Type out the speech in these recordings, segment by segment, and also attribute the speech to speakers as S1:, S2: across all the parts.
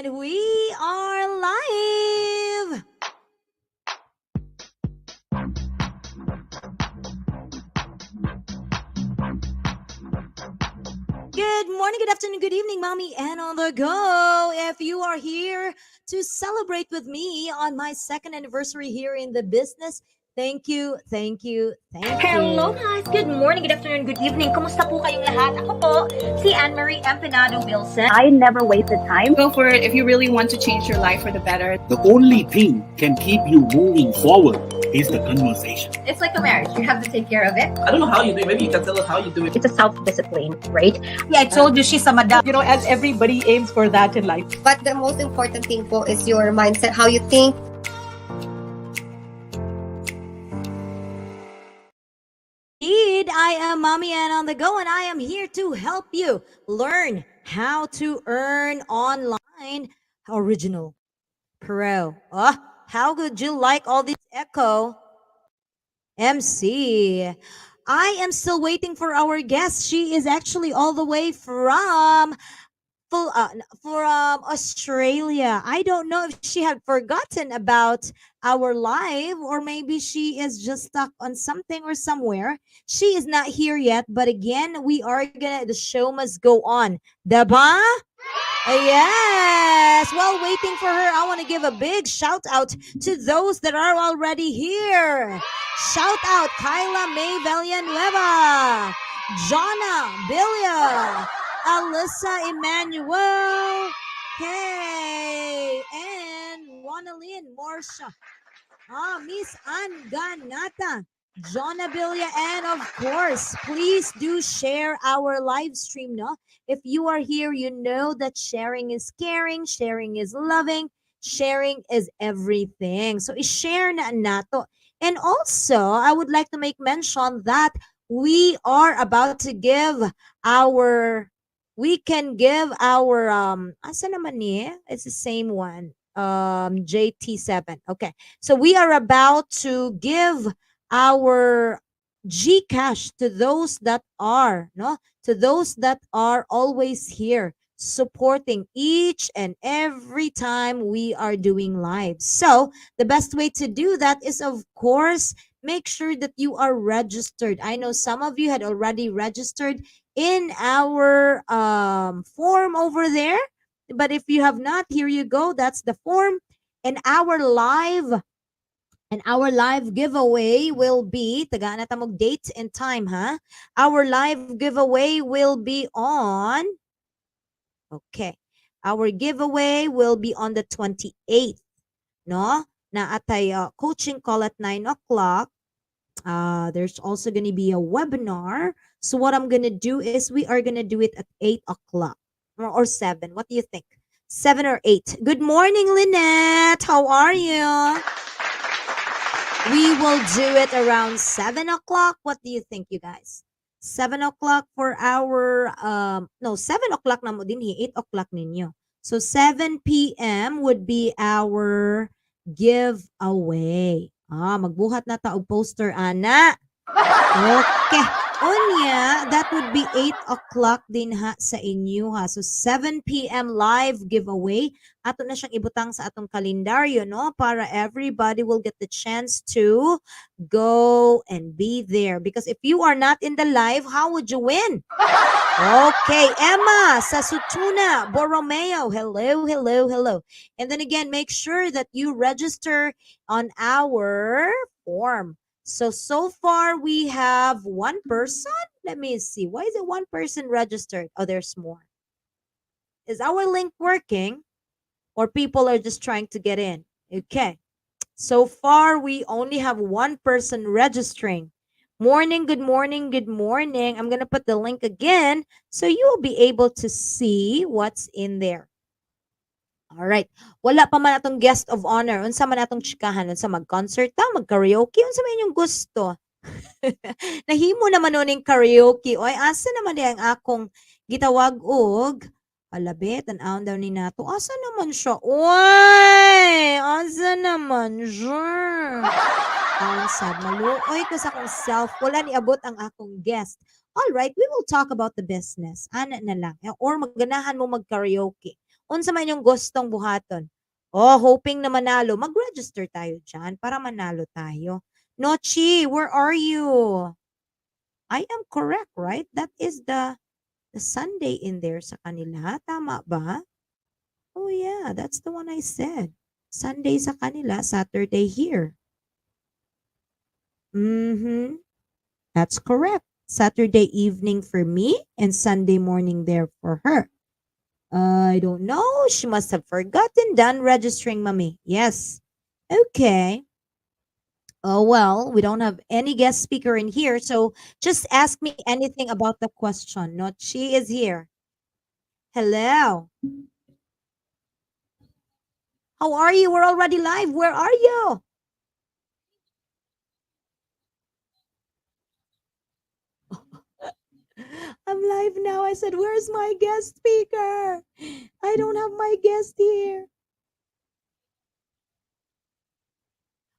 S1: And we are live. Good morning, good afternoon, good evening, mommy, and on the go. If you are here to celebrate with me on my second anniversary here in the business, thank you, thank you, thank you.
S2: Hello guys! Good morning, good afternoon, good evening. Kumusta po kayong lahat? Ako po, si Anne-Marie Empanado Wilson.
S3: I never wasted time.
S4: Go for it if you really want to change your life for the better.
S5: The only thing can keep you moving forward is the conversation.
S2: It's like a marriage. You have to take care of it.
S6: I don't know how you do it. Maybe you can tell us how you do it.
S3: It's a self-discipline, right?
S2: Yeah, I told you she's a madam.
S7: You know, as everybody aims for that in life.
S8: But the most important thing po is your mindset, how you think.
S1: Indeed, I am Mommy Ann on the go, and I am here to help you learn how to earn online. Original Pro. Oh, how would you like all this echo? MC. I am still waiting for our guest. She is actually all the way from Australia. I don't know if she had forgotten about our live, or maybe she is just stuck on something or somewhere. She is not here yet, but again, the show must go on. Diba? Yes. While waiting for her, I want to give a big shout out to those that are already here. Shout out Kyla May Villanueva, Jonna Bilia, Alyssa Emmanuel, hey, and Ronaldine Morsha, Miss Ann Ganata, Jonna Bilia, and of course, please do share our live stream, no? If you are here, you know that sharing is caring, sharing is loving, sharing is everything. So, i-share na nato. And also, I would like to make mention that we are about to give we can give our asa naman ni? It's the same one. JT7. Okay. So we are about to give our Gcash to those that are, no? To those that are always here supporting each and every time we are doing live. So the best way to do that is, of course, make sure that you are registered. I know some of you had already registered in our form over there, but if you have not, here you go. That's the form. And our live giveaway will be, tagaan na tamog date and time, ha? Our live giveaway will be on, okay, our giveaway will be on the 28th, no? Na atay coaching call at 9 o'clock. There's also going to be a webinar. So what I'm going to do is we are going to do it at 8 o'clock or 7. What do you think? 7 or 8. Good morning, Lynette. How are you? We will do it around 7 o'clock. What do you think, you guys? 7 o'clock for our, 7 o'clock na mo din, 8 o'clock ninyo. So 7 p.m. would be our giveaway. Magbuhat na ta og poster, ana. Okay. Unya, that would be 8 o'clock din ha sa inyo ha. So 7 p.m. live giveaway. Ato na siyang ibutang sa atong kalendaryo, no? Para everybody will get the chance to go and be there. Because if you are not in the live, how would you win? Okay, Emma sa Sutuna, Borromeo. Hello, hello, hello. And then again, make sure that you register on our form. So far we have one person. Let me see. Why is it one person registered? Oh, there's more. Is our link working? Or people are just trying to get in? Okay. So far we only have one person registering. Morning, good morning, good morning. I'm going to put the link again so you will be able to see what's in there. All right. Wala pa man atong guest of honor. Unsa man atong chikahan? Unsa mag-concert ta? Mag-karaoke? Unsa man inyong gusto? Nahimo naman nun yung karaoke. Oy, asa naman di ang akong gitawag og alabet, tanaw daw ni nato. Asa naman siya? Oy! Asa naman siya? Ang sad. Maluoy ko sa akong self. Wala ni abot ang akong guest. All right, we will talk about the business. Ana na lang. Or magganahan mo mag-karaoke. Unsa man yung gustong buhaton? Oh, hoping na manalo. Mag-register tayo dyan para manalo tayo. Noche, where are you? I am correct, right? That is the Sunday in there sa kanila. Tama ba? Oh yeah, that's the one I said. Sunday sa kanila, Saturday here. Mm-hmm. That's correct. Saturday evening for me and Sunday morning there for her. I don't know. She must have forgotten. Done registering, mommy. Yes. Okay. Oh, well, we don't have any guest speaker in here. So just ask me anything about the question. Not she is here. Hello. How are you? We're already live. Where are you? I'm live now. I said, where's my guest speaker? I don't have my guest here.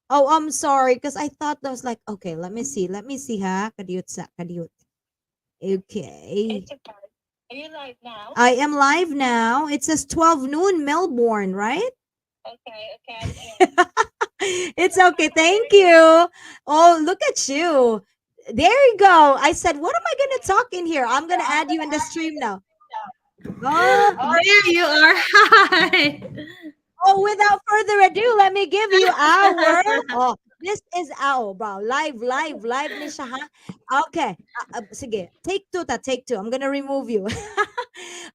S1: Oh, I'm sorry because I thought that was like, okay, let me see. Let me see, ha? Kadiyot sa, kadiyot. Okay.
S9: Are you live now?
S1: I am live now. It says 12 noon, Melbourne, right?
S9: Okay.
S1: It's okay. Thank you. Oh, look at you. There you go. I said, what am I going to talk in here? I'm going to add you in the stream now. Oh,
S9: There you are. Hi.
S1: oh, without further ado, let me give you our. Oh, this is our bro. Live ni siya, ha? Okay. Sige. Take two ta, take two. I'm gonna remove you.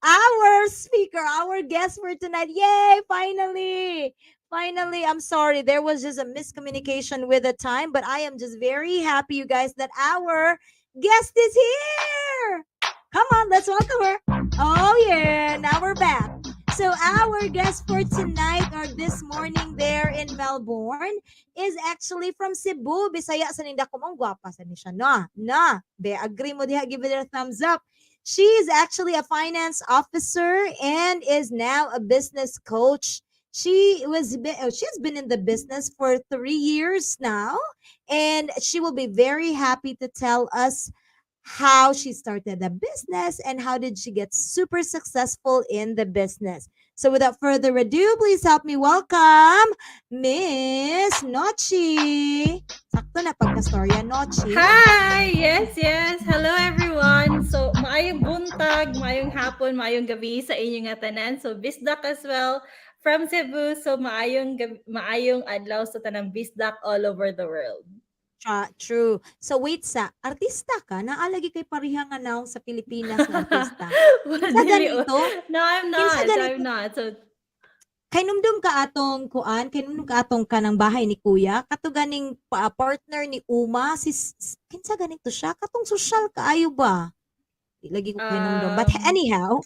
S1: Our speaker, our guest for tonight. Yay! Finally. Finally, I'm sorry. There was just a miscommunication with the time, but I am just very happy, you guys, that our guest is here. Come on, let's welcome her. Oh, yeah. Now we're back. So our guest for tonight or this morning there in Melbourne is actually from Cebu. Bisaya sa ninda ko mong gwapa sa ni siya. Na. Be, agree mo diha, give it a thumbs up. She is actually a finance officer and is now a business coach. She's been in the business for 3 years now, and she will be very happy to tell us how she started the business and how did she get super successful in the business. So without further ado, please help me welcome Miss Noche. Sakto na pagkastorya, Noche.
S9: Hi! Yes. Hello everyone. So, maayong buntag, maayong hapon, maayong gabi sa inyong tanan. So, bisdak as well from Cebu. So, maayong adlaw sa tanang bisdak all over the world.
S1: True. So wait artista ka? Naalagi kay parihang announce sa Pilipinas na artista. Kinsa ganito?
S9: No, I'm
S1: Kinsa
S9: not.
S1: ganito?
S9: I'm not. So,
S1: Kainumdum ka atong kuan, kainumdum ka atong kanang bahay ni kuya, kato ganing partner ni Uma, kinsa ganito siya? Katong social kaayo ba? Di lagi ko kainumdum. But anyhow,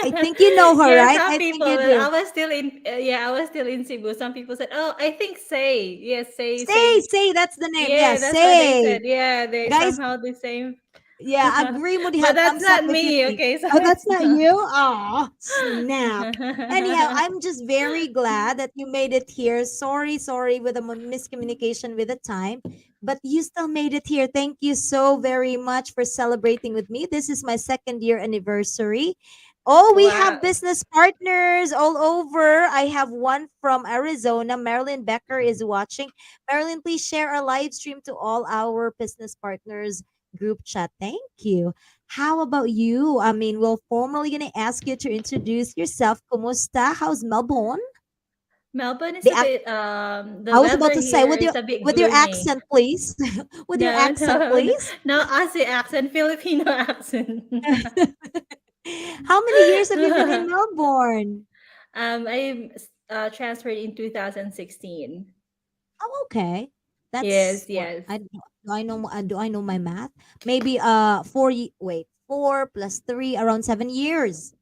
S1: I think you know her,
S9: yeah,
S1: right?
S9: some
S1: I think
S9: people.
S1: you do.
S9: I was still in. I was still in Cebu. Some people said, "Oh, I think Say." Yes, Say.
S1: Say, that's the name.
S9: Yeah,
S1: Yeah,
S9: that's what they
S1: Say.
S9: said. Yeah, they
S1: Guys,
S9: somehow the same.
S1: yeah, agree mo diha,
S9: But that's
S1: thumbs up
S9: not
S1: if you
S9: me.
S1: think.
S9: Okay, so
S1: Oh, that's not you? Oh, snap. Anyhow, I'm just very glad that you made it here. Sorry with the miscommunication with the time, but you still made it here. Thank you so very much for celebrating with me. This is my second year anniversary. Oh, we have
S9: Wow.
S1: business partners all over. I have one from Arizona. Marilyn Becker is watching. Marilyn, please share our live stream to all our business partners group chat. Thank you. How about you? I mean, we're formally gonna ask you to introduce yourself. Kumusta? How's Melbourne?
S9: Melbourne is
S1: The
S9: a
S1: ac-
S9: bit the
S1: I was about
S9: weather
S1: to say
S9: here is a bit
S1: with your
S9: gloomy.
S1: accent, please. With your
S9: No,
S1: accent, please.
S9: no Aussie accent, Filipino accent.
S1: How many years have you been in Melbourne?
S9: I transferred in 2016.
S1: Oh, okay. That's
S9: Yes,
S1: what
S9: yes.
S1: do I know my math? Maybe 4 plus 3 around 7 years,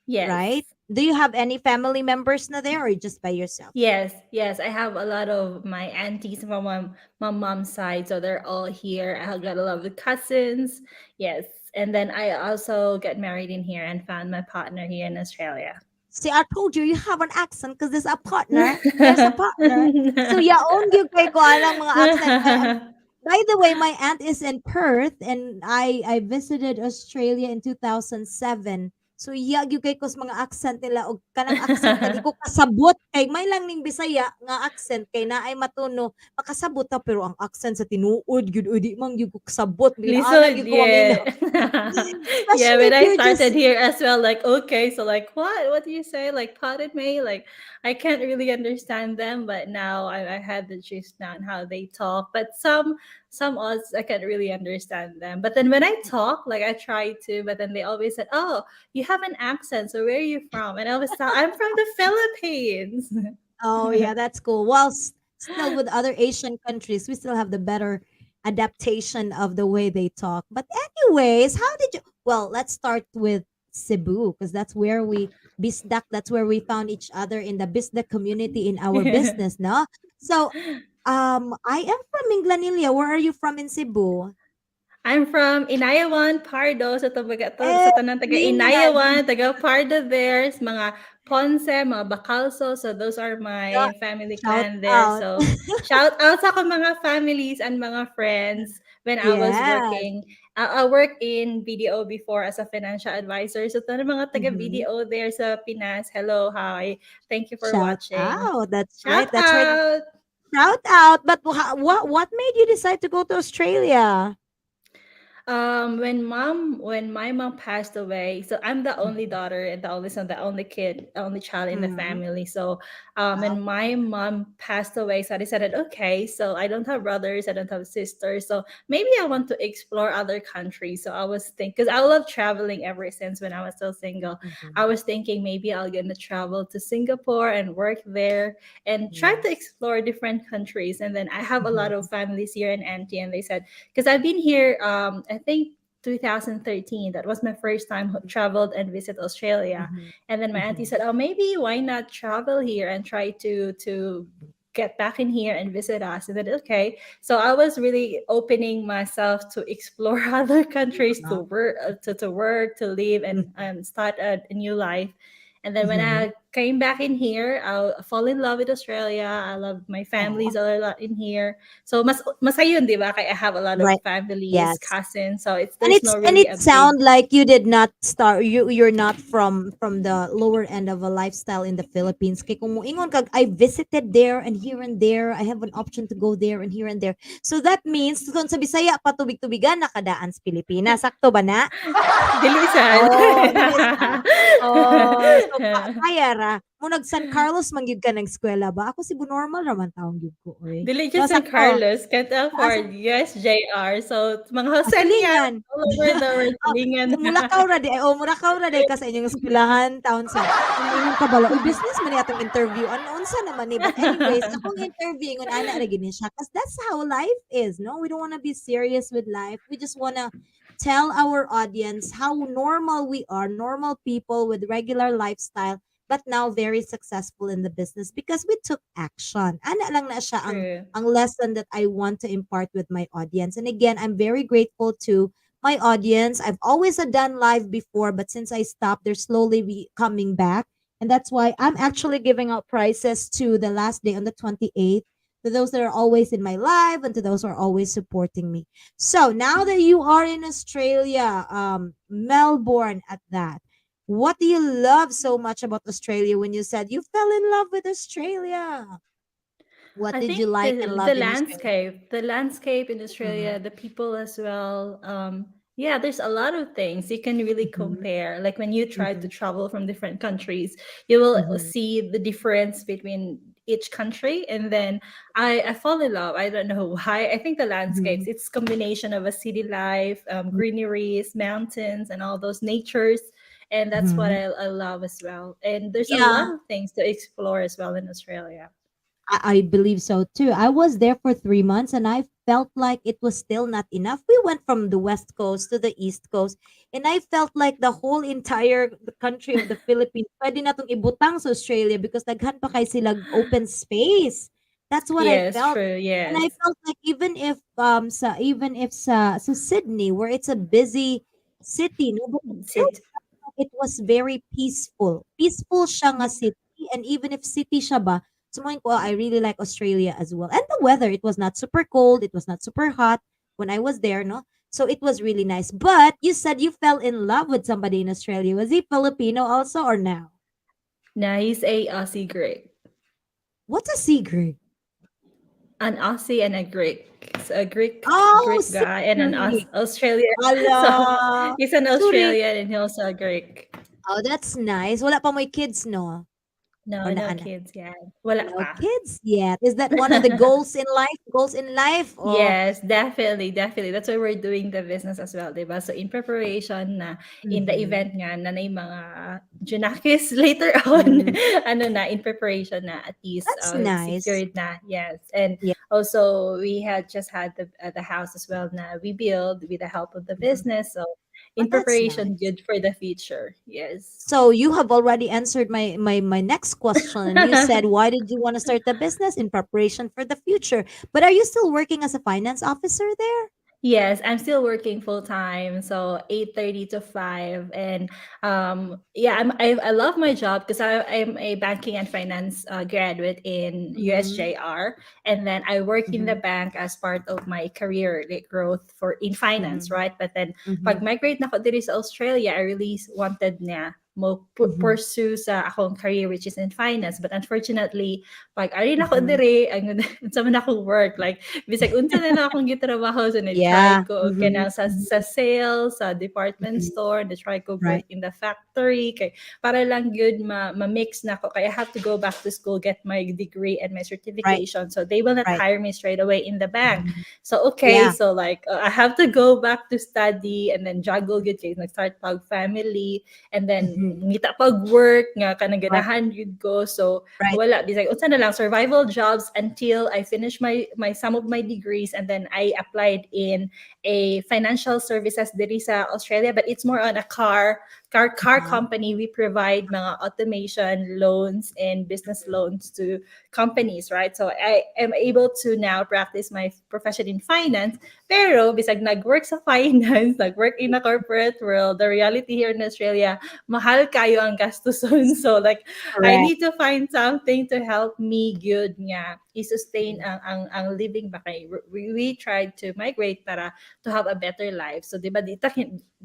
S9: Yes.
S1: right? Do you have any family members na there or just by yourself?
S9: Yes. I have a lot of my aunties from my mom's side, so they're all here. I got a lot of cousins. Yes, and then I also got married in here and found my partner here in Australia.
S1: See, I told you have an accent because there's a partner. There's a partner. So yeah, own gyud kay ko alang mga accent. By the way, my aunt is in Perth and I visited Australia in 2007. So iya gyud kay kos mga accent nila og kanang accent nga di ko kasabot kay may lang ning Bisaya nga accent kay naay matuno makasabot ta pero ang accent sa tinuod gyud o di man gyud ko kasabot ana
S9: Lisod,
S1: gyud ko maminaw.
S9: yeah. Yeah,
S1: Especially
S9: when
S1: if
S9: I
S1: you're
S9: started
S1: just
S9: here as well, like, okay, so like, what do you say? Like, pardon me? Like, I can't really understand them, but now I had the gist now on how they talk. But some odds I can't really understand them. But then when I talk, like I try to, but then they always said, "Oh, you have an accent. So where are you from?" And I always thought, "I'm from the Philippines."
S1: oh yeah, that's cool. While still with other Asian countries, we still have the better adaptation of the way they talk. But anyways, how did you? Well, let's start with Cebu because that's where we Bisdak. That's where we found each other in the Bisdak community in our business. No, so I am from Minglanilla. Where are you from in Cebu?
S9: I'm from Inayawan, Pardo, sa tabaga to,
S1: Eh,
S9: sa tanan taga
S1: Lingan.
S9: Inayawan, taga Pardo there's mga Ponce, mga Bacalso, so those are
S1: Yeah,
S9: my family
S1: shout
S9: clan there.
S1: out.
S9: So shout out sa akong mga families and mga friends when I was
S1: Yes.
S9: working. I worked in BDO before as a financial advisor. So tanan mga taga
S1: Mhm.
S9: BDO there sa Pinas. Hello, hi. Thank you for
S1: Shout
S9: watching.
S1: out. That's right.
S9: Shout
S1: That's right.
S9: out.
S1: Shout out. But what made you decide to go to Australia?
S9: When my mom passed away, so I'm the only
S1: Mhm.
S9: daughter and the only son, the only kid, the only child in the
S1: Mhm.
S9: family. So
S1: Wow.
S9: when my mom passed away, so I decided, okay, so I don't have brothers, I don't have sisters, so maybe I want to explore other countries. So I was thinking, because I love traveling ever since when I was still single. I
S1: Mhm.
S9: was thinking maybe I'll gonna travel to Singapore and work there and try to
S1: Yes.
S9: explore different countries. And then I have a lot
S1: Mhm.
S9: of families here in Auntie, and they said, because I've been here, I think 2013. That was my first time traveled and visit Australia.
S1: Mhm.
S9: And then my auntie
S1: Mhm.
S9: said, "Oh, maybe why not travel here and try to get back in here and visit us?" And then okay, so I was really opening myself to explore other countries,
S1: Wow.
S9: to work, to live, and
S1: Mhm.
S9: start a new life. And then when
S1: Mhm.
S9: I came back in here, I fall in love with Australia. I love my
S1: Aw.
S9: families a lot in here. So mas ayun, di ba? I have a lot of
S1: Right.
S9: families,
S1: Yes.
S9: cousins. So
S1: And
S9: there's no really
S1: it
S9: a big.
S1: sound like you did not start you're not from the lower end of a lifestyle in the Philippines. Kay kung moingon kag I visited there and here and there, I have an option to go there and here and there. So that means kung sa Bisaya pa tubig-tubigan nakadaan sa Pilipinas. Sakto ba na?
S9: Dili sad.
S1: Oh, dili sad. Oh, so kaya ra. Munag San Carlos man gyud ka ng eskwela ba? Ako Cebu normal raman taong gyud ko oy.
S9: Dili
S1: So
S9: just San
S1: sakto.
S9: Carlos, can't
S1: Asa
S9: afford USJR. So mga Joselian
S1: silingan.
S9: all over the world,
S1: Oh,
S9: silingan na.
S1: Mulakaw ra di oh, Mulakaw ra di ka sa inyong eskwelahan taon sa ingon ka bala, "Uy, business man ni atong interview." Ano unsa naman ni? But anyways, akong interview ingon ana ra gid ni siya 'cause that's how life is, no? We don't wanna be serious with life. We just wanna tell our audience how normal we are, normal people with regular lifestyle, but now very successful in the business because we took action. Ana lang na siya
S9: True.
S1: ang lesson that I want to impart with my audience. And again, I'm very grateful to my audience. I've always done live before, but since I stopped, they're slowly coming back. And that's why I'm actually giving out prizes to the last day on the 28th, to those that are always in my live and to those who are always supporting me. So now that you are in Australia, Melbourne at that, what do you love so much about Australia when you said you fell in love with Australia? What
S9: I
S1: did you
S9: think
S1: like and love in Australia?
S9: the landscape in
S1: Mhm,
S9: Australia, the people as well. Yeah, there's a lot of things you can really
S1: mhm,
S9: compare. Like when you try to
S1: mhm,
S9: travel from different countries, you will
S1: mhm,
S9: see the difference between each country. And then I fall in love. I don't know why. I think the landscapes,
S1: mhm,
S9: it's combination of a city life, greeneries, mountains, and all those natures. And that's what
S1: mhm.
S9: I love as well. And there's a lot
S1: Yeah,
S9: of things to explore as well in Australia.
S1: I believe so too. I was there for 3 months and I felt like it was still not enough. We went from the West Coast to the East Coast and I felt like the whole entire the country of the Philippines pwede na tong ibutang sa Australia because daghan pa kay sila open space. That's what I
S9: Yes,
S1: felt.
S9: true.
S1: And I
S9: Yes.
S1: felt like even if sa Sydney where it's a busy city, no, but it still
S9: Sit.
S1: it was very peaceful. Peaceful siya nga city and even if city siya ba, sumayin ko, I really like Australia as well. And the weather, it was not super cold, it was not super hot when I was there, no? So it was really nice. But you said you fell in love with somebody in Australia. Was he Filipino also or no?
S9: Now he's a Aussie Greek.
S1: What's a secret?
S9: An Aussie and a Greek. So a
S1: Oh,
S9: Greek guy and an
S1: secret.
S9: Australian. So
S1: Ala.
S9: he's an
S1: Sorry.
S9: Australian and he's also a Greek.
S1: Oh, that's nice. Wala pa mo'y kids, no? Or
S9: No, no
S1: naa na?
S9: kids yet. Wala
S1: No
S9: pa.
S1: kids yet. Is that one of the goals in life? Goals in life? Or
S9: Yes, definitely, definitely. That's why we're doing the business as well, diba? So in preparation na in the
S1: Mhm.
S9: event nga na may mga junakis later on,
S1: Mm,
S9: ano na, in preparation na at least
S1: that's nice.
S9: secured na. Yes. And
S1: Yeah.
S9: also we had just had the house as well na we build with the help of the
S1: Mhm.
S9: business. So
S1: Oh,
S9: in
S1: that's
S9: preparation,
S1: nice.
S9: good for the future. Yes.
S1: So you have already answered my next question. You said, why did you want to start the business in preparation for the future? But are you still working as a finance officer there?
S9: Yes, I'm still working full time, so 8:30 to 5. And yeah, I love my job because I'm a banking and finance graduate in
S1: Mm-hmm.
S9: USJR, and then I work in the
S1: Mm-hmm.
S9: bank as part of my career like growth for in finance,
S1: Mm-hmm.
S9: right? But then
S1: Mm-hmm.
S9: pag migrate na ako diri sa Australia, I really wanted na mo
S1: Mm-hmm.
S9: pursue sa akong career which is in finance, but unfortunately pag ari na ko
S1: Mm-hmm.
S9: diri ang sa man ako work like bisag unsa na lang akong gitrabaho, so
S1: Yeah.
S9: na-try ko og
S1: Mm-hmm.
S9: kanang sa sales, sa department
S1: Mm-hmm.
S9: store, na-try ko
S1: Right.
S9: work in the factory kay para lang good ma-mix na ko kay I have to go back to school, get my degree and my
S1: Right.
S9: certification, so they will not
S1: Right.
S9: hire me straight away in the bank.
S1: Mhm.
S9: So okay,
S1: Yeah.
S9: so like I have to go back to study and then juggle good kay nag-start pag family and then
S1: Mm-hmm.
S9: ngita pag work nga kanang
S1: Right.
S9: ganahan yun ko, so
S1: Right.
S9: wala bisag unsa na lang survival jobs until I finished my some of my degrees, and then I applied in a financial services diri sa Australia, but it's more on a car
S1: Uh-huh.
S9: company. We provide mga automation loans and business loans to companies, right? So I am able to now practice my profession in finance. Pero bisag nag-work sa finance, nag-work in a corporate world, the reality here in Australia, mahal kayo ang gastuson. So like I
S1: Correct.
S9: need to find something to help me good nga i-sustain ang living ba kay we tried to migrate para to have a better life. So di ba dito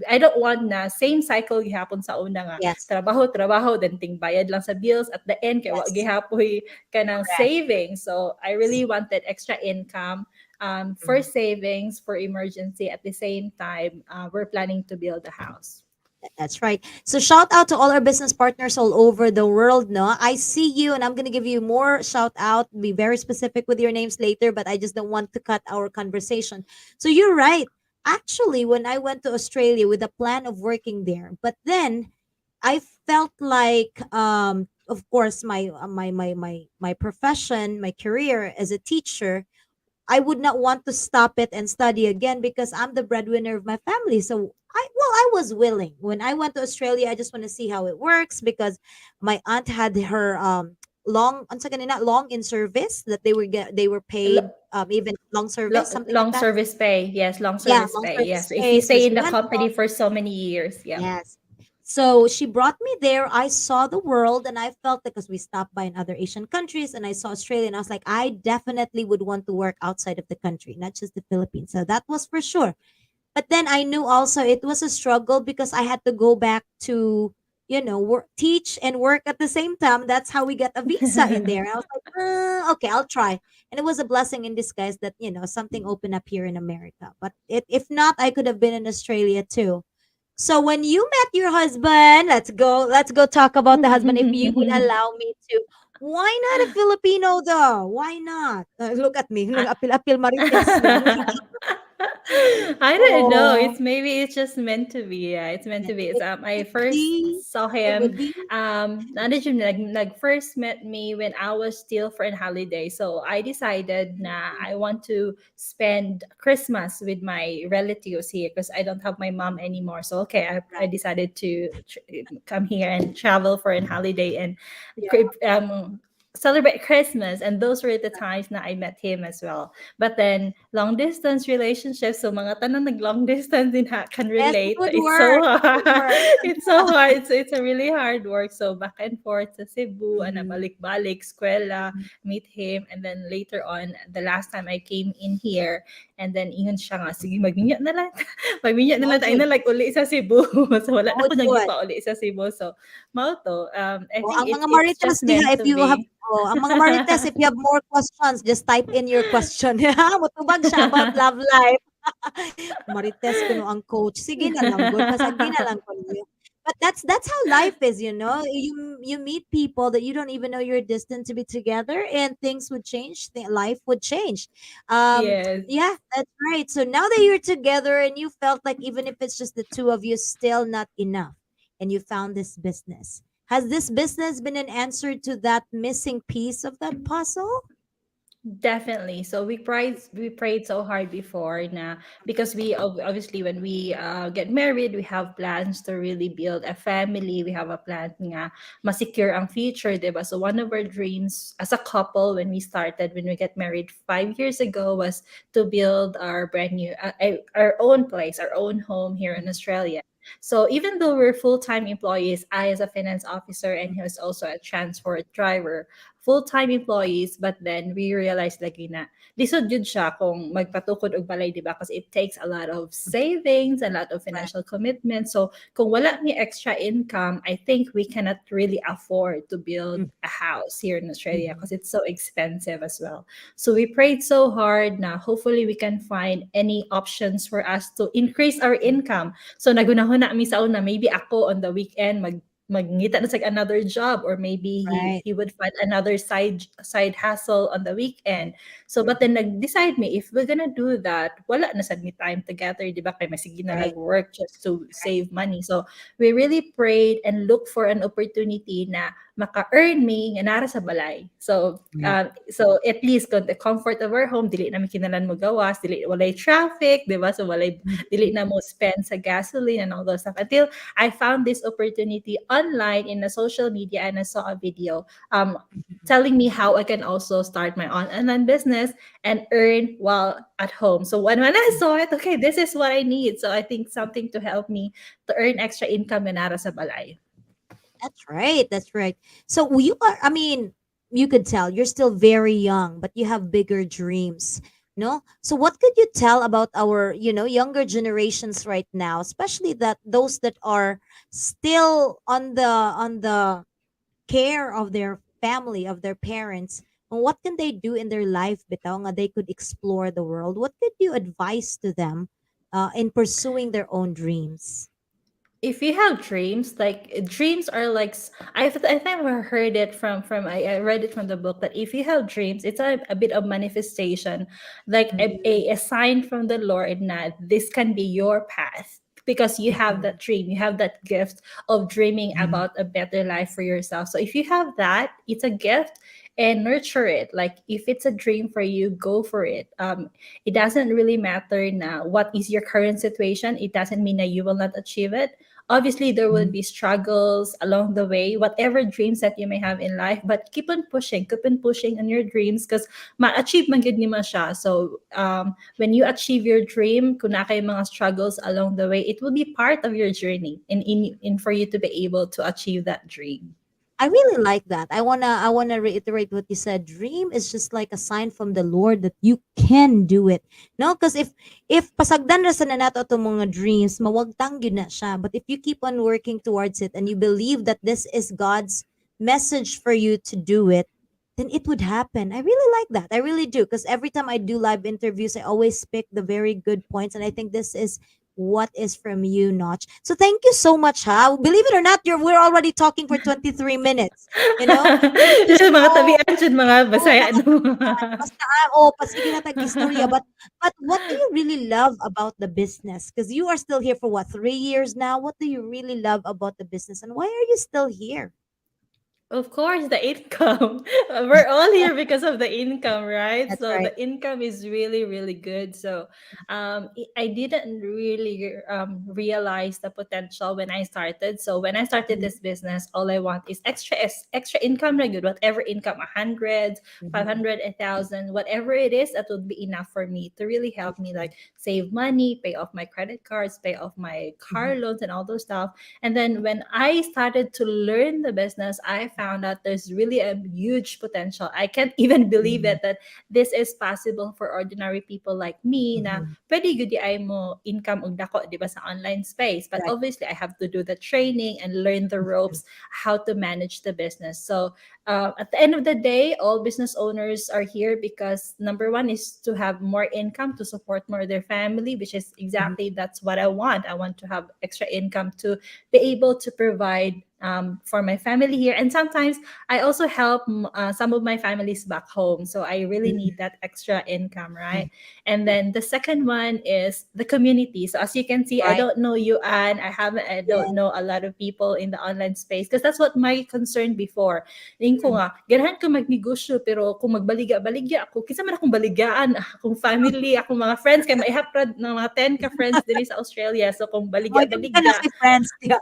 S9: I don't want na same cycle gihapon sa una nga
S1: Yes.
S9: trabaho then ting bayad lang sa bills at the end kay wa
S1: Yes.
S9: gihapoy kanang
S1: Correct.
S9: savings. So I really wanted extra income for
S1: Mhm.
S9: savings for emergency. At the same time, we're planning to build a house.
S1: That's right. So shout out to all our business partners all over the world. No, I see you, and I'm gonna give you more shout out. Be very specific with your names later, but I just don't want to cut our conversation. So you're right. Actually, when I went to Australia with the plan of working there, but then I felt like, of course, my profession, my career as a teacher, I would not want to stop it and study again because I'm the breadwinner of my family. So I was willing. When I went to Australia, I just want to see how it works because my aunt had her long unsa kanina long in service that they were paid
S9: Lo-
S1: even long service something like
S9: long
S1: that.
S9: service pay. Yes, long
S1: Yeah,
S9: service
S1: long
S9: pay.
S1: service
S9: Yes. So if you
S1: pay. So
S9: stay
S1: she
S9: in the
S1: went.
S9: company for so many years, yeah.
S1: Yes. So she brought me there. I saw the world and I felt because we stopped by in other Asian countries and I saw Australia and I was like, I definitely would want to work outside of the country, not just the Philippines. So that was for sure. But then I knew also it was a struggle because I had to go back to, work, teach and work at the same time. That's how we got a visa in there. I was like, okay, I'll try. And it was a blessing in disguise that, something opened up here in America. But if not, I could have been in Australia too. So when you met your husband, let's go talk about the husband if you would allow me to. Why not a Filipino though? Why not? Look at me.
S9: I,
S1: Apil-apil marites lang.
S9: I don't know.
S1: Oh,
S9: It's maybe it's just meant to be. Yeah, it's meant
S1: yeah,
S9: to be. It's
S1: it
S9: I
S1: could
S9: first
S1: be.
S9: saw
S1: It
S9: him.
S1: would be.
S9: Nandun siya, first met me when I was still for an holiday. So I decided na I want to spend Christmas with my relatives here because I don't have my mom anymore. So okay, I
S1: Right.
S9: decided to come here and travel for an holiday and
S1: Yeah.
S9: celebrate Christmas. And those were the times that I met him as well. But then long distance relationships, so mga tanong nag long distance din can
S1: Yes, it
S9: relate.
S1: would
S9: It's so
S1: work. It would
S9: hard.
S1: work.
S9: It's so hard. It's a really hard work. So back and forth sa Cebu, and
S1: Mhm,
S9: balik-balik, eskwela,
S1: mhm.
S9: meet him, and then later on, the last time I came in here, And then ingon siya nga, sige, magminyo na lang. Magminyo na
S1: Oh,
S9: lang tayo
S1: good.
S9: na like uli sa Cebu. So wala na
S1: Oh,
S9: ko
S1: good.
S9: nagipa uli sa Cebu. So mao to. I
S1: Oh,
S9: think
S1: ang mga
S9: it's
S1: Marites
S9: just
S1: diha,
S9: meant
S1: if
S9: to
S1: you have
S9: be.
S1: ang mga Marites, if you have more questions, just type in your question. Mutubag siya about love life. Marites kuno ang coach. Sige na lang good, pasagi na lang ko niyo. But that's how life is, you know. You meet people that you don't even know you're destined to be together, and things would change. Life would change.
S9: Yes.
S1: Yeah, that's right. So now that you're together and you felt like even if it's just the two of you, still not enough, and you found this business. Has this business been an answer to that missing piece of that puzzle?
S9: Definitely. So we prayed so hard before na, because we obviously when we get married, we have plans to really build a family. We have a plan nga ma-secure ang future, 'di ba? So one of our dreams as a couple when we started, when we get married 5 years ago, was to build our brand new our own place, our own home here in Australia. So even though we're full-time employees, I as a finance officer and he was also a transport driver, full-time employees, but then we realized lagi na lisod jud siya kung magpatukod og balay, di ba? Because it takes a lot of savings, a lot of
S1: Right.
S9: financial commitment. So kung wala ni extra income, I think we cannot really afford to build
S1: Mm,
S9: a house here in Australia
S1: mhm.
S9: because it's so expensive as well. So we prayed so hard na hopefully we can find any options for us to increase our income. So nagunahon na mi sa una, maybe ako on the weekend magngita na sa another job, or maybe he
S1: Right.
S9: he would find another side hustle on the weekend. So but then nag-decide me, if we're gonna do that, wala na sad mi time together, di ba? Kay masige na
S1: Right.
S9: nag-work just to save money. So we really prayed and looked for an opportunity na maka-earn me nga nara sa balay. So
S1: Right.
S9: so at least kung the comfort of our home, dili na mi kinahanglan mo gawas, dili walay traffic, di ba? So walay dili na mo spend sa gasoline and all those stuff, until I found this opportunity online in the social media, and I saw a video telling me how I can also start my own online business and earn while at home. So when I saw it, okay, this is what I need. So I think something to help me to earn extra income na nara sa balay.
S1: That's right. That's right. So you are, I mean, you could tell you're still very young, but you have bigger dreams. No? So what could you tell about our, younger generations right now, especially that those that are still on the care of their family, of their parents? And what can they do in their life, bitaw, nga they could explore the world? What could you advise to them in pursuing their own dreams?
S9: If you have dreams, like dreams are like I've never heard it from I read it from the book that if you have dreams, it's a bit of manifestation, like a sign from the Lord that this can be your path, because you have that dream, you have that gift of dreaming about a better life for yourself. So if you have that, it's a gift, and nurture it. Like if it's a dream for you, go for it. It doesn't really matter now what is your current situation. It doesn't mean that you will not achieve it. Obviously there will be struggles along the way, whatever dreams that you may have in life, but keep on pushing on your dreams, because ma-achieve man gid nimo siya. So when you achieve your dream, kung na kay mga struggles along the way, it will be part of your journey in for you to be able to achieve that dream.
S1: I really like that. I wanna reiterate what you said. Dream is just like a sign from the Lord that you can do it. No, because if pasagdan ra sa na nato atong mga dreams, mawagtang yun na siya. But if you keep on working towards it and you believe that this is God's message for you to do it, then it would happen. I really like that. I really do, because every time I do live interviews, I always pick the very good points, and I think this is what is from you, Notch. So thank you so much, ha. Believe it or not, we're already talking for 23 minutes. Thank you
S9: Yung mga
S1: so
S9: tabian jud mga
S1: oh,
S9: Basaya no.
S1: basta pasige na tag istorya, but what do you really love about the business? Because you are still here for what, 3 years now? What do you really love about the business, and why are you still here?
S9: Of course, the income. We're all here because of the income, right?
S1: That's
S9: So
S1: right.
S9: the income is really, really good. So I didn't really realize the potential when I started. So when I started
S1: Mhm,
S9: this business, all I want is extra income, like good, whatever income, 100, five
S1: mhm,
S9: hundred, 1,000, whatever it is, that would be enough for me to really help me like save money, pay off my credit cards, pay off my car
S1: mhm,
S9: loans and all those stuff. And then when I started to learn the business, I found out there's really a huge potential. I can't even believe
S1: Mhm.
S9: it that this is possible for ordinary people like me na
S1: Mhm.
S9: pwede gud di ay mo income og dako, di ba, sa online space. But
S1: Right.
S9: obviously, I have to do the training and learn the
S1: Mhm.
S9: ropes, how to manage the business. So at the end of the day, all business owners are here because number one is to have more income to support more their family, which is
S1: Mhm.
S9: exactly that's what I want. I want to have extra income to be able to provide for my family here. And sometimes I also help some of my families back home. So I really
S1: Mhm.
S9: need that extra income, right? And then the second one is the community. So as you can see, I
S1: Right.
S9: don't know you, Anne. I don't
S1: Yes.
S9: know a lot of people in the online space because that's what my concern before. Ning ko
S1: Mhm.
S9: nga, ganahan ko magnegosyo pero kung magbaligya-baligya ako, kinsa man akong baligaan, akong family, akong mga friends, kay maihaprad ng mga 10 ka friends diri sa Australia. So kung
S1: Oy, kami ka na
S9: baligya-baligya,
S1: si friends. Yeah.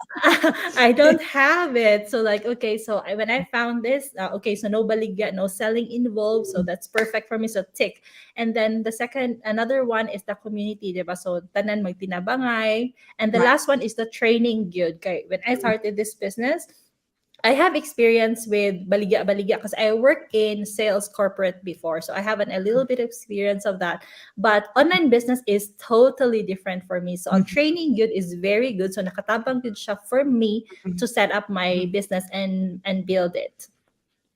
S9: I don't have it. So like, okay, so when I found this, okay, so no baligya, no selling involved. So that's perfect for me. So tick. And then another one is the community, diba? So tanan magtinabangay. And the
S1: Right.
S9: last one is the training good. Okay, when I started this business, I have experience with baligya because I work in sales corporate before. So I have a little bit of experience of that. But online business is totally different for me. So a
S1: Mhm.
S9: training good is very good. So nakatabang good siya for me
S1: Mhm.
S9: to set up my
S1: Mhm.
S9: business and build it.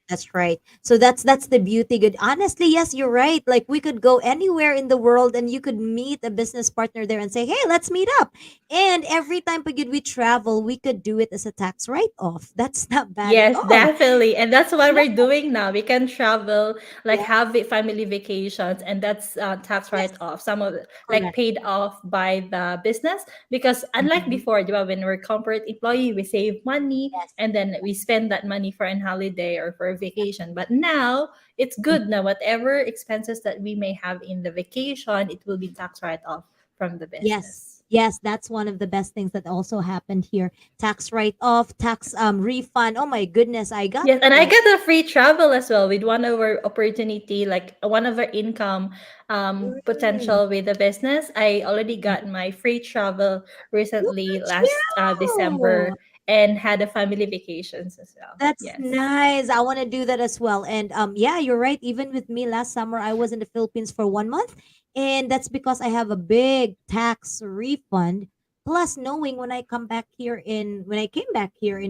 S1: That's right. So that's the beauty. Good. Honestly, yes, you're right. Like we could go anywhere in the world and you could meet a business partner there and say, "Hey, let's meet up." And every time pag we travel, we could do it as a tax write-off. That's not bad at
S9: Yes,
S1: all.
S9: definitely. And that's what
S1: Yeah.
S9: we're doing now. We can travel, like
S1: Yeah.
S9: have family vacations, and that's tax
S1: Yes.
S9: write-off. Some of it, like
S1: Correct.
S9: paid off by the business. Because unlike
S1: Mhm.
S9: before, di ba, when we're corporate employee, we save money
S1: Yes.
S9: and then we spend that money for an holiday or for a vacation. But now it's
S1: Mhm.
S9: good now. Whatever expenses that we may have in the vacation, it will be tax write-off from the
S1: Yes.
S9: business.
S1: Yes, that's one of the best things that also happened here. Tax write-off, tax refund. Oh my goodness, I got
S9: Yes, and I
S1: like
S9: got a free travel as well with one of our opportunity, like one of our income
S1: mm,
S9: potential with the business. I already got my free travel
S1: look
S9: recently
S1: at
S9: last
S1: you.
S9: December and had a family vacations as well.
S1: That's
S9: Yes.
S1: nice. I want to do that as well. And yeah, you're right. Even with me last summer, I was in the Philippines for 1 month, and that's because I have a big tax refund. Plus, knowing when I came back here in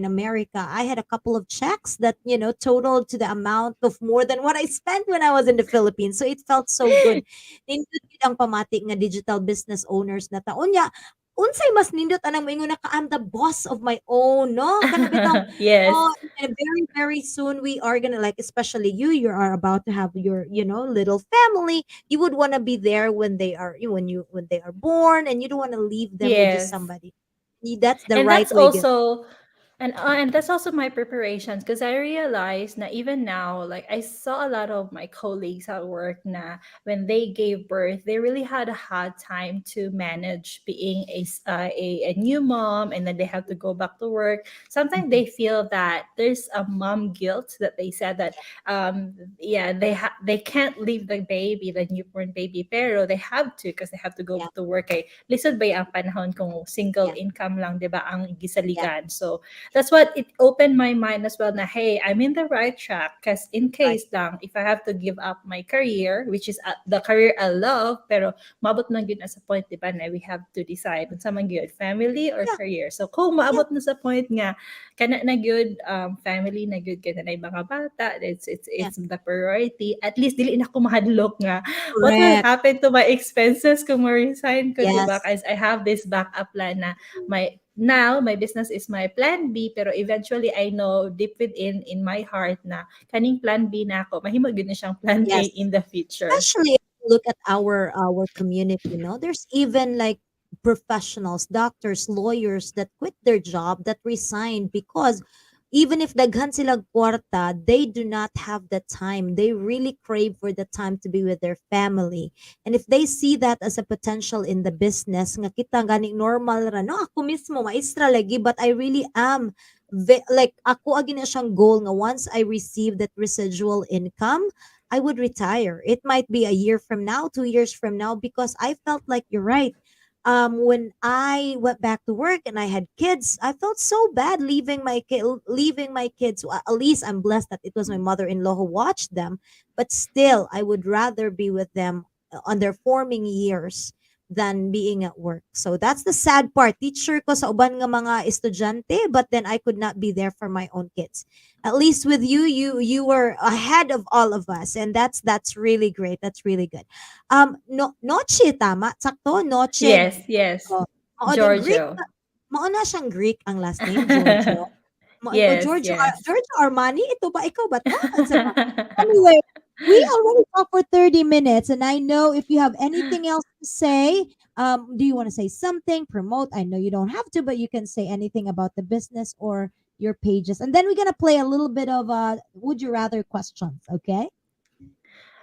S1: America, I had a couple of checks that totaled to the amount of more than what I spent when I was in the Philippines. So it felt so good. Nindot gid ang pamati nga digital business owners na taon niya. Unsay mas nindot anang moingon na ka, I'm the boss of my own, no? Kana bitong
S9: Yes.
S1: oh, and very, very soon we are gonna like, especially you are about to have your, little family. You would want to be there when they are, when they are born, and you don't want to leave them with just
S9: Yes.
S1: somebody. That's the
S9: And
S1: right
S9: that's
S1: way. Good.
S9: also and that's also my preparations because I realized that even now, like I saw a lot of my colleagues at work na when they gave birth, they really had a hard time to manage being a new mom, and then they have to go back to work. Sometimes
S1: Mhm.
S9: they feel that there's a mom guilt that they said that yeah, they can't leave the baby, the newborn baby, pero they have to because they have to go
S1: Yeah,
S9: to work. Kay lisod ba ang panahon kung single
S1: yeah,
S9: income lang, 'di ba, ang
S1: yeah.
S9: gisaligan. So that's what it opened my mind as well na hey, I'm in the right track because in
S1: Right.
S9: case lang if I have to give up my career, which is the career I love, pero mabot na gyud na sa point, di ba, na we have to decide unsa man gyud, family or
S1: Yeah,
S9: career. So kung
S1: yeah,
S9: maabot na sa point nga kana na gyud family na gyud kana na yung mga bata,
S1: yeah.
S9: it's the priority, at least dili na ko mahadlok nga what will
S1: Correct.
S9: happen to my expenses kung ma-resign ko, di ba,
S1: Yes.
S9: as I have this backup plan na my business is my plan B, pero eventually I know deep within in my heart na kaning plan B na ako mahimo gyud na siyang plan A
S1: Yes.
S9: in the future.
S1: Especially if you look at our community, there's even like professionals, doctors, lawyers that quit their job, that resign because even if daghan silang kwarta, they do not have the time. They really crave for the time to be with their family. And if they see that as a potential in the business, nga kita gani normal ra, no, ako mismo maestra lagi, but I really am like ako agi na siyang goal nga once I receive that residual income, I would retire. It might be a year from now, 2 years from now, because I felt like you're right. when I went back to work and I had kids, I felt so bad leaving my kids. Well, at least I'm blessed that it was my mother-in-law who watched them, but still I would rather be with them on their forming years than being at work. So that's the sad part. Teacher ko sa uban nga mga estudyante, but then I could not be there for my own kids. At least with you, you were ahead of all of us, and that's really great. That's really good. No, Noche, tama? Sakto, Noche.
S9: Yes, yes.
S1: Oh, oo, the Greek,
S9: Georgiou.
S1: mao na siyang Greek ang last name, Georgiou.
S9: Yes,
S1: Georgiou,
S9: yes.
S1: Georgiou Armani, ito ba? Ikaw ba to? Anyway, we already talked for 30 minutes, and I know if you have anything else to say, do you want to say something, promote? I know you don't have to, but you can say anything about the business or your pages. And then we're going to play a little bit of would you rather questions, okay?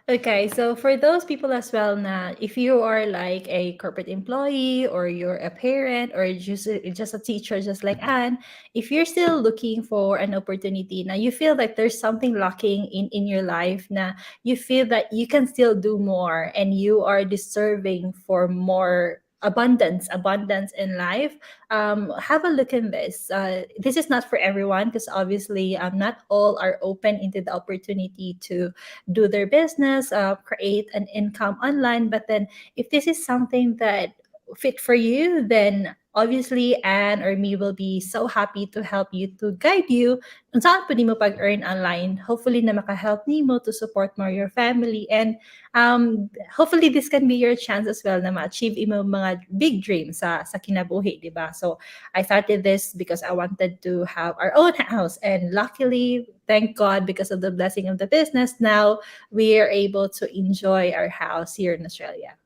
S9: Okay, so for those people as well, na if you are like a corporate employee or you're a parent or just a teacher, just like Anne, if you're still looking for an opportunity, now you feel like there's something lacking in your life, na you feel that you can still do more and you are deserving for more abundance in life, have a look in this. This is not for everyone because obviously not all are open into the opportunity to do their business, create an income online. But then, if this is something that fit for you, then obviously Anne or me will be so happy to help you, to guide you kung saan pwede mo pag-earn online. Hopefully na makahelp nimo to support more your family, and hopefully this can be your chance as well na ma-achieve imo mga big dreams sa kinabuhi, di ba? So I started this because I wanted to have our own house, and luckily, thank God, because of the blessing of the business, now we are able to enjoy our house here in Australia.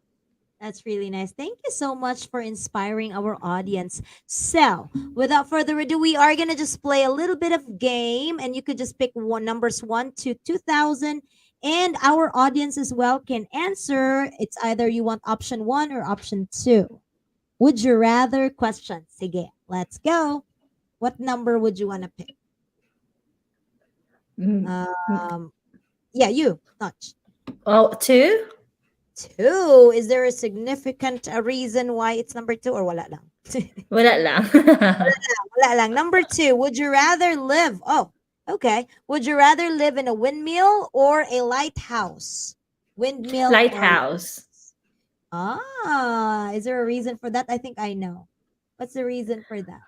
S1: That's really nice. Thank you so much for inspiring our audience. So, without further ado, we are gonna just play a little bit of game, and you could just pick numbers 1 to 2,000, and our audience as well can answer. It's either you want option 1 or option 2. Would you rather question? Sige, let's go. What number would you want to pick?
S9: Mm.
S1: Yeah, you, Notch.
S9: Oh, two?
S1: 2. Is there a significant reason why it's number 2 or wala lang?
S9: Wala lang.
S1: Wala lang. Number 2, would you rather live? Oh, okay. Would you rather live in a windmill or a lighthouse? Windmill or
S9: Lighthouse.
S1: is there a reason for that? I think I know. What's the reason for that?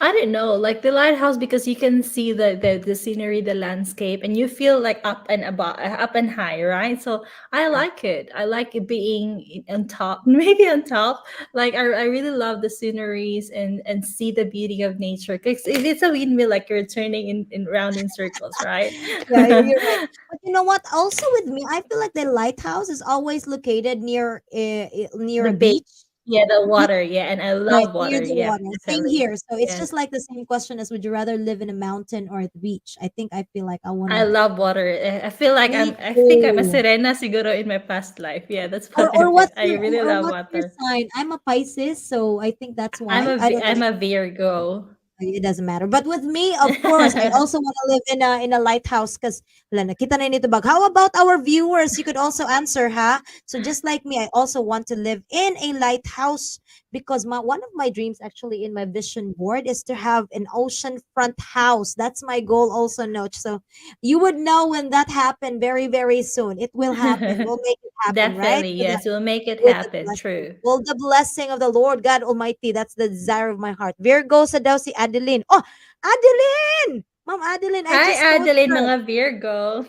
S9: I don't know, like the lighthouse, because you can see the scenery, the landscape, and you feel like up and about, up and high, right? So I like it. I like it being on top, maybe on top. Like I really love the sceneries and see the beauty of nature. Because it's a windmill, like you're turning in round in circles, right?
S1: Yeah, you're right. But you know what? Also with me, I feel like the lighthouse is always located near
S9: The
S1: a
S9: big,
S1: beach.
S9: yeah, the water, yeah, and I
S1: Right,
S9: love
S1: near
S9: water,
S1: the
S9: yeah,
S1: water. Same
S9: definitely,
S1: here. So it's
S9: yes.
S1: just like the same question as would you rather live in a mountain or at the beach? I think I feel like I
S9: I
S1: wanna.
S9: love water. I feel like
S1: Me
S9: I think I'm a
S1: too.
S9: sirena siguro in my past life. Yeah, that's
S1: Or
S9: what I
S1: or
S9: feel.
S1: what's
S9: I
S1: your
S9: really
S1: or
S9: love
S1: what's your
S9: water.
S1: sign? I'm a Pisces, so I think that's why. I don't know.
S9: I'm a Virgo.
S1: It doesn't matter. But with me, of course, I also want to live in a lighthouse because nakita na nito bag. How about our viewers? You could also answer, ha? So just like me, I also want to live in a lighthouse because one of my dreams actually in my vision board is to have an ocean front house. That's my goal also, Noach. So you would know when that happened very, very soon. It will happen. We'll make it happen, right?
S9: Definitely, yes, we'll make it
S1: With the
S9: happen.
S1: blessing.
S9: True.
S1: Well, the blessing of the Lord God Almighty, that's the desire of my heart. Virgo sa daw si Adeline. Oh, Adeline! Ma'am Adeline, I
S9: Hi,
S1: just told
S9: Adeline,
S1: her.
S9: mga Virgo.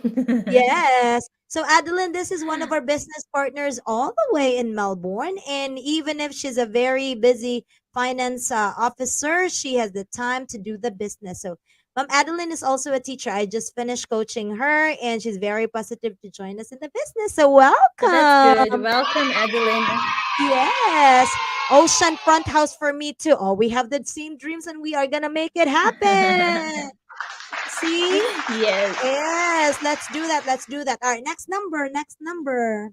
S1: Yes. So Adeline, this is one of our business partners all the way in Melbourne. And even if she's a very busy finance officer, she has the time to do the business. So Ma'am Adeline is also a teacher. I just finished coaching her and she's very positive to join us in the business. So
S9: Oh, that's good.
S1: welcome.
S9: Welcome, Adeline.
S1: Yes. Ocean front house for me too. Oh, we have the same dreams and we are gonna make it happen. See?
S9: Yes.
S1: Yes, let's do that. Let's do that. All right, next number. Next number.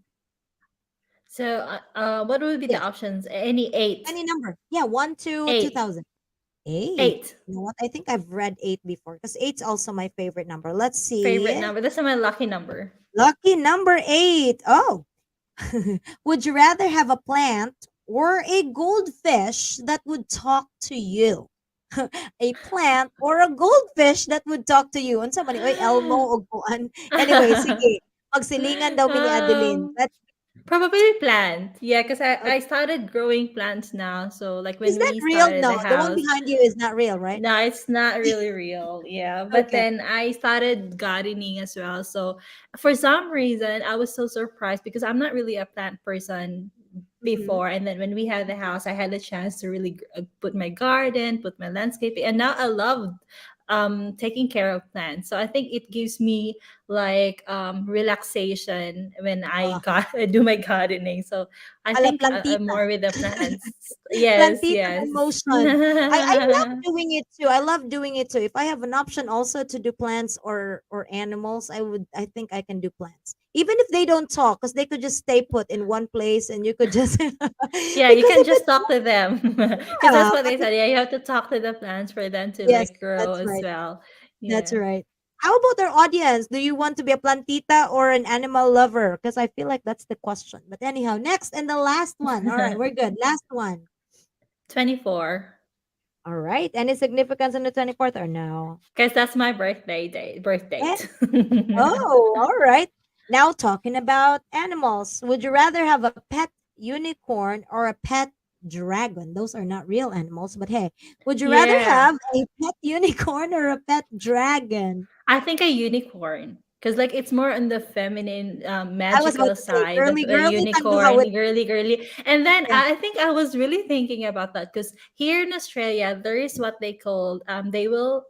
S9: So, what would be the
S1: Yes,
S9: options? Any eight?
S1: any number. Yeah, 1 to
S9: Eight.
S1: 2,000. 8.
S9: Eight.
S1: You know what? I think I've read 8 before because 8's also my favorite number. Let's
S9: Favorite
S1: see.
S9: number. That's my lucky number.
S1: Lucky number 8. Oh. Would you rather have a plant or a goldfish that would talk to you? A plant or a goldfish that would talk to you? Unsa man ni? Oy, Elmo o kuan. Anyway, sige. Magsilingan daw mi ni Adeline.
S9: um,
S1: Let's
S9: Probably plant. Yeah, because
S1: uh,
S9: I started growing plants now. So like
S1: is
S9: when
S1: that
S9: we
S1: real?
S9: started
S1: No,
S9: the
S1: the one
S9: house,
S1: behind you is not real, right?
S9: no, it's not really real. Yeah. But
S1: Okay.
S9: then I started gardening as well. So for some reason, I was so surprised because I'm not really a plant person
S1: Mhm.
S9: before. And then when we had the house, I had the chance to really put my garden, put my landscaping. And now I love taking care of plants. So I think it gives me like relaxation when I
S1: Ah,
S9: got do my gardening. So I
S1: ala
S9: think I'm
S1: plantita.
S9: more with the plants. Yes,
S1: Plantita
S9: yes.
S1: in motion. I love doing it too. I love doing it too. If I have an option also to do plants or animals, I think I can do plants. Even if they don't talk, because they could just stay put in one place and you could just
S9: Yeah, you
S1: because
S9: can
S1: if
S9: just
S1: it's
S9: talk to them because that's
S1: yeah,
S9: what
S1: but
S9: they said. Yeah, you have to talk to the plants for them to
S1: yes,
S9: like grow
S1: that's
S9: as
S1: right.
S9: well.
S1: That's
S9: Yeah.
S1: right. How about our audience? Do you want to be a plantita or an animal lover? Because I feel like that's the question. But anyhow, next and the last one. All right, we're good. Last one.
S9: 24.
S1: All right. Any significance on the 24th or no?
S9: Because that's my birth
S1: Eh,
S9: date.
S1: oh, all right. Now talking about animals. Would you rather have a pet unicorn or a pet dragon? Those are not real animals, but hey, would you rather
S9: Yeah.
S1: have a pet unicorn or a pet dragon?
S9: I think a unicorn. Because like it's more on the feminine
S1: I was about
S9: magical
S1: to say
S9: side of
S1: girly
S9: a
S1: girly tagduha
S9: unicorn,
S1: with
S9: girly girly. And then
S1: yeah.
S9: I think I was really thinking about that because here in Australia there is what they call they will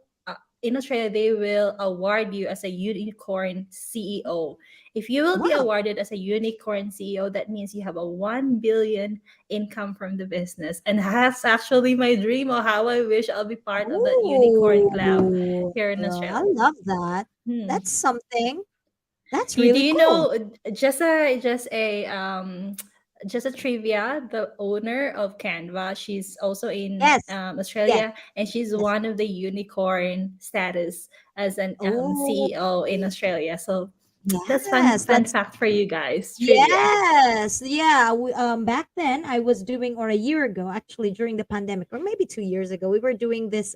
S9: in Australia they will award you as a unicorn CEO. If you will be
S1: Wow.
S9: awarded as a unicorn CEO, that means you have a 1 billion income from the business. And that's actually my dream of how I wish I'll be part of that unicorn club
S1: Oh,
S9: here in
S1: I
S9: Australia.
S1: love that.
S9: Hmm.
S1: That's something. That's
S9: You do
S1: really
S9: you
S1: cool.
S9: know just a trivia, the owner of Canva, she's also in
S1: Yes. Yes.
S9: Australia, and she's
S1: Yes.
S9: one of the unicorn status as an
S1: Oh,
S9: CEO in Australia. So that's
S1: yes.
S9: fun
S1: Let's
S9: fact for you guys, trivia.
S1: yes. Yeah. Back then I was doing, or a year ago, actually during the pandemic, or maybe 2 years ago, we were doing this,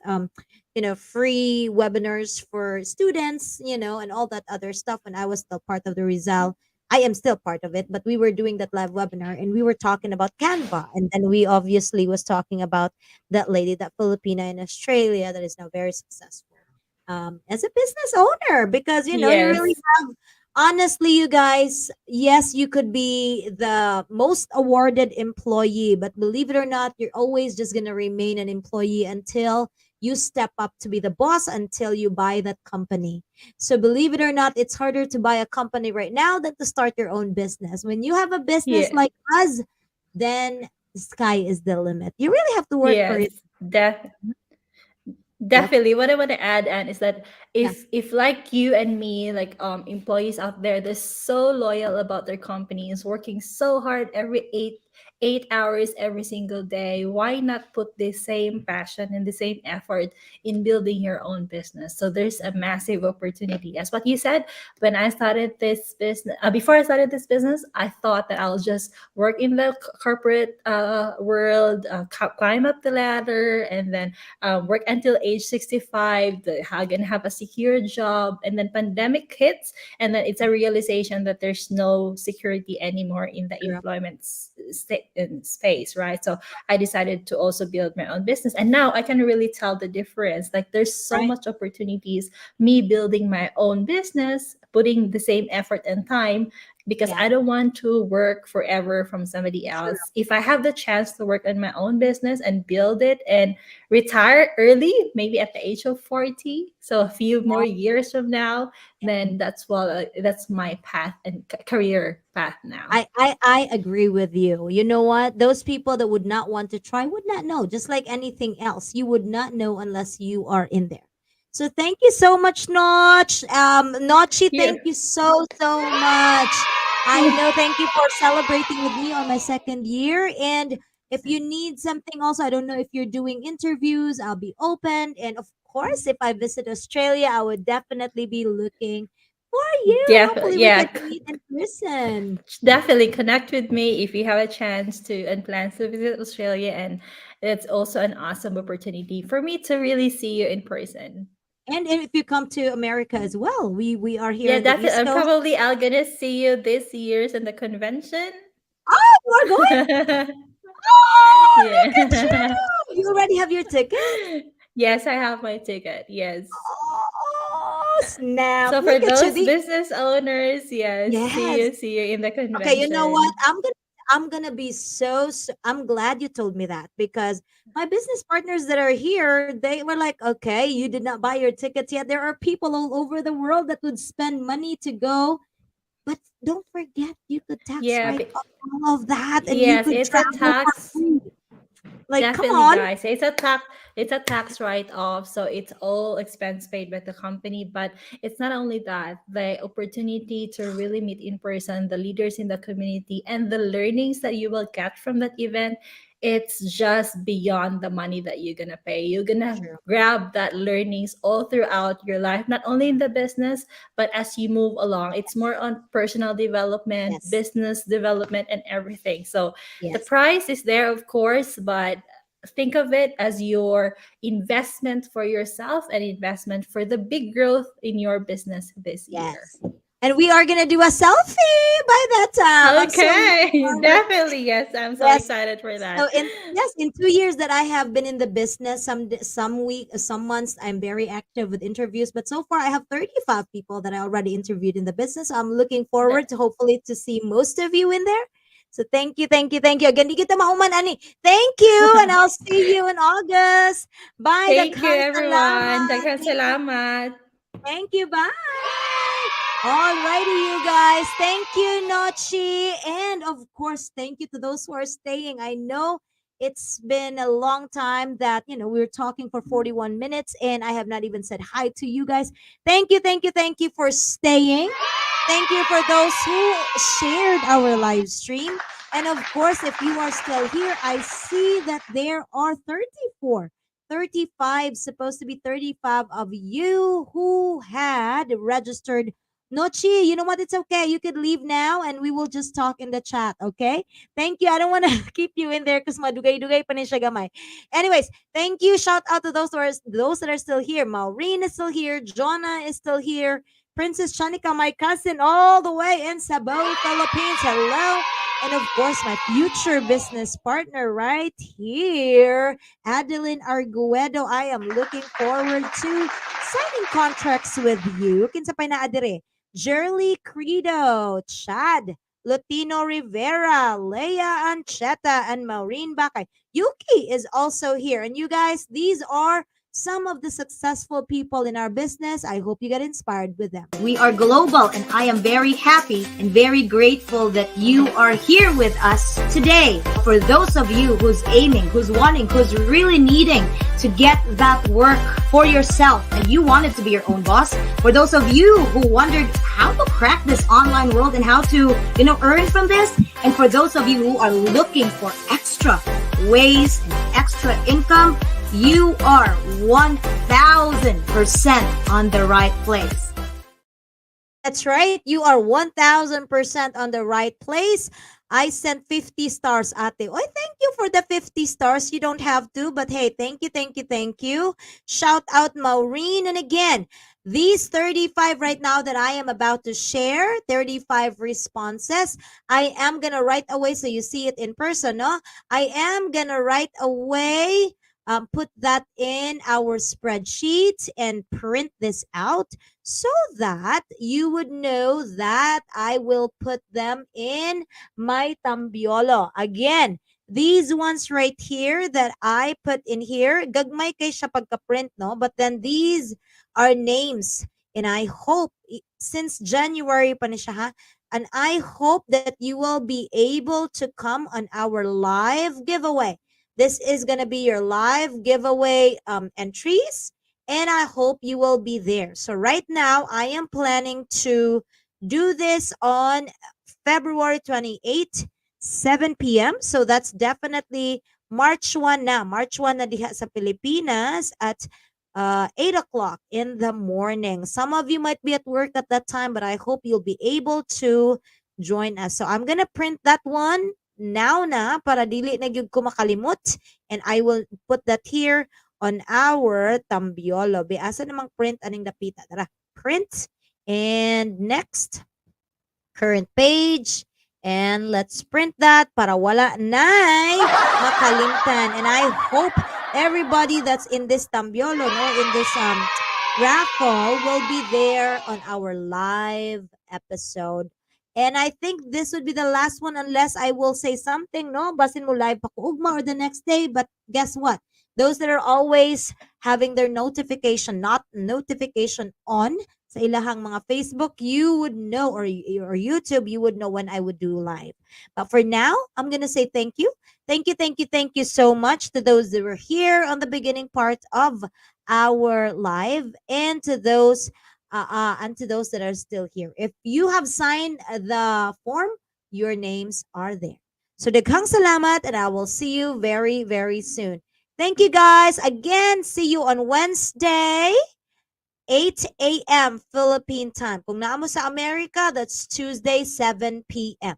S1: free webinars for students, and all that other stuff when I was still part of the Rizal. I am still part of it, but we were doing that live webinar and we were talking about Canva. And then we obviously was talking about that lady, that Filipina in Australia that is now very successful as a business owner because, you really
S9: Yes.
S1: honestly, you guys, yes, you could be the most awarded employee, but believe it or not, you're always just going to remain an employee until you step up to be the boss, until you buy that company. So, believe it or not, it's harder to buy a company right now than to start your own business. When you have a business
S9: Yeah.
S1: like us, then the sky is the limit. You really have to work for it.
S9: Yes.
S1: Yep.
S9: Definitely. What I want to add, Anne, is that
S1: Yeah.
S9: if like you and me, like employees out there, they're so loyal about their companies, working so hard every eight hours every single day, why not put the same passion and the same effort in building your own business? So there's a massive opportunity. As what you said, when I started this business, before I started this business, I thought that I'll just work in the corporate world, climb up the ladder, and then work until age 65, gonna have a secure job, and then pandemic hits, and then it's a realization that there's no security anymore in the
S1: True.
S9: employment space, right? So I decided to also build my own business, and now I can really tell the difference. Like there's so
S1: Right.
S9: much opportunities, me building my own business, putting the same effort and time, because
S1: Yeah.
S9: I don't want to work forever from somebody
S1: True.
S9: else. If I have the chance to work on my own business and build it and retire early, maybe at the age of 40, so a few more years from now, then that's my path and career path now.
S1: I agree with you. You know what? Those people that would not want to try would not know. Just like anything else, you would not know unless you are in there. So thank you so much, Notch. Notchy,
S9: Yeah.
S1: thank you so much. I know. Thank you for celebrating with me on my second year. And if you need something, also, I don't know if you're doing interviews. I'll be open. And of course, if I visit Australia, I would definitely be looking for you. Hopefully, we
S9: Yeah,
S1: can meet in person.
S9: definitely connect with me if you have a chance to and plans to visit Australia. And it's also an awesome opportunity for me to really see you in person.
S1: And if you come to America as well, we are here
S9: Yeah,
S1: in the
S9: definitely.
S1: East
S9: And
S1: Coast.
S9: probably I'll gonna see you this year's in the convention.
S1: Oh, we're going.
S9: Yeah.
S1: Oh, look at you! You already have your ticket.
S9: Yes, I have my ticket. Yes.
S1: Oh, snap!
S9: So for
S1: Look at you.
S9: those business owners, yes,
S1: Yes.
S9: see you in the
S1: Okay, you know what?
S9: convention.
S1: I'm gonna be I'm glad you told me that because my business partners that are here, they were like, okay, you did not buy your tickets yet. There are people all over the world that would spend money to go, but don't forget you could tax
S9: Yeah,
S1: write off all of that and you
S9: yes,
S1: could
S9: it's a
S1: travel for
S9: tax.
S1: free. Like, come
S9: Definitely,
S1: on.
S9: guys. It's a tax write-off, so it's all expense paid by the company. But it's not only that, the opportunity to really meet in person the leaders in the community and the learnings that you will get from that event, it's just beyond the money that you're gonna pay. You're gonna
S1: True.
S9: grab that learnings all throughout your life, not only in the business, but as you move along. It's more on personal development,
S1: Yes.
S9: business development, and everything. So the
S1: Yes.
S9: price is there, of course, but think of it as your investment for yourself and investment for the big growth in your business this year.
S1: Yes. And we are gonna do a selfie by that time. I'm so looking
S9: Okay,
S1: forward.
S9: definitely. Yes, I'm so
S1: Yes.
S9: excited for
S1: So
S9: that.
S1: in 2 years that I have been in the business, some months I'm very active with interviews, but so far I have 35 people that I already interviewed in the business. So I'm looking forward
S9: That-
S1: to hopefully to see most of you in there. So thank you, thank you, thank you. Again, di kita mauman, ani. Thank you, and I'll see you in August. Bye,
S9: Thank you,
S1: daghan
S9: everyone.
S1: salamat.
S9: Daghang salamat.
S1: Thank you. Bye. Alrighty, you guys. Thank you, Nochi. And of course, thank you to those who are staying. I know it's been a long time that, we were talking for 41 minutes and I have not even said hi to you guys. Thank you, thank you, thank you for staying. Thank you for those who shared our live stream. And of course, if you are still here, I see that there are 35, supposed to be 35 of you who had registered. Nochi, you know what? It's okay. You could leave now and we will just talk in the chat, okay? Thank you. I don't want to keep you in there because madugay-dugay pa ni siya gamay. Anyways, thank you. Shout out to those that are still here. Maureen is still here. Jonah is still here. Princess Shanika, my cousin, all the way in Cebu, Philippines. Hello. And of course, my future business partner right here, Adeline Arguedo. I am looking forward to signing contracts with you. Kinsa pa na adire? Jerly Credo, Chad, Latino Rivera, Leia Ancheta, and Maureen Bakay. Yuki is also here. And you guys, these are some of the successful people in our business. I hope you get inspired with them.
S10: We are global, and I am very happy and very grateful that you are here with us today. For those of you who's aiming, who's wanting, who's really needing to get that work for yourself and you wanted to be your own boss. For those of you who wondered how to crack this online world and how to, earn from this. And for those of you who are looking for extra ways and extra income, you are 1000% on the right place.
S1: That's right. You are 1000% on the right place. I sent 50 stars, ate. Oh, thank you for the 50 stars. You don't have to, but hey, thank you, thank you, thank you. Shout out Maureen. And again, these 35 right now that I am about to share, 35 responses, I am going to right away, so you see it in person, no? I am going to right away put that in our spreadsheet and print this out so that you would know that I will put them in my tambiolo. Again, these ones right here that I put in here, gagmay kay siya pagka-print, no? But then these are names. And I hope, since January pa ni siya, ha? And I hope that you will be able to come on our live giveaway. This is going to be your live giveaway entries, and I hope you will be there. So right now, I am planning to do this on February 28th, 7 p.m. So that's definitely March 1 na. March 1 na diha sa Pilipinas at 8 o'clock in the morning. Some of you might be at work at that time, but I hope you'll be able to join us. So I'm gonna print that one now na para dili na gyud ko makalimot, and I will put that here on our tambiolo. Asa namang print aning dapita. Tara, print. And next, current page. And let's print that para wala nay makalimtan. And I hope everybody that's in this tambiolo, no, in this raffle will be there on our live episode. And I think this would be the last one unless I will say something, no? Basin mo live pa ko ugma or the next day. But guess what? Those that are always having their notification, not notification on, sa ilahang mga Facebook, you would know, or YouTube, you would know when I would do live. But for now, I'm gonna say thank you. Thank you so much to those that were here on the beginning part of our live, and to those that are still here. If you have signed the form, your names are there. So daghang salamat, and I will see you very, very soon. Thank you guys. Again, see you on Wednesday, 8 a.m. Philippine time. Kung naamo sa America, that's Tuesday, 7 p.m.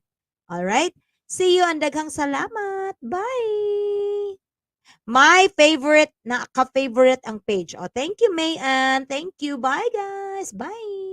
S1: All right? See you, and daghang salamat. Bye! My favorite, ka-favorite ang page. Oh, thank you, Mayan. Thank you. Bye, guys. Bye.